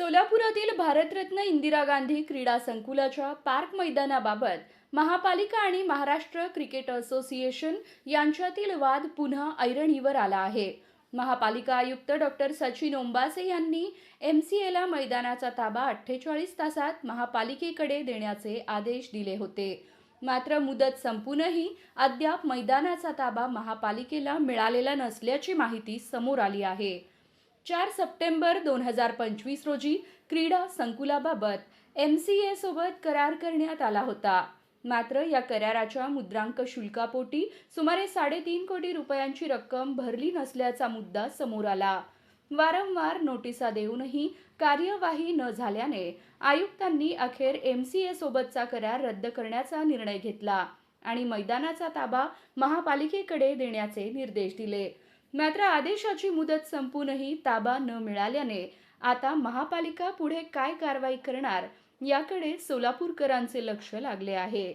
सोलापुरातील भारतरत्न इंदिरा गांधी क्रीडा संकुलाच्या पार्क मैदानाबाबत महापालिका आणि महाराष्ट्र क्रिकेट असोसिएशन यांच्यातील वाद पुन्हा ऐरणीवर आला आहे. महापालिका आयुक्त डॉक्टर सचिन ओंबासे यांनी एमसीएला मैदानाचा ताबा 48 तासात महापालिकेकडे देण्याचे आदेश दिले होते. मात्र मुदत संपूनही अद्याप मैदानाचा ताबा महापालिकेला मिळालेला नसल्याची माहिती समोर आली आहे. 4 सप्टेंबर 2025 रोजी क्रीडा संकुलाबाबत एमसीए सोबत करार करण्यात आला होता. मात्र या कराराच्या मुद्रांक शुल्कापोटी सुमारे 3.5 कोटी रुपयांची रक्कम भरली नसल्याचा मुद्दा समोर आला. वारंवार नोटिसा देऊनही कार्यवाही न झाल्याने आयुक्तांनी अखेर एमसीए सोबतचा करार रद्द करण्याचा निर्णय घेतला आणि मैदानाचा ताबा महापालिकेकडे देण्याचे निर्देश दिले. मात्र आदेशाची मुदत संपूनही ताबा न मिळाल्याने आता महापालिका पुढे काय कारवाई करणार याकडे सोलापूरकरांचे लक्ष लागले आहे.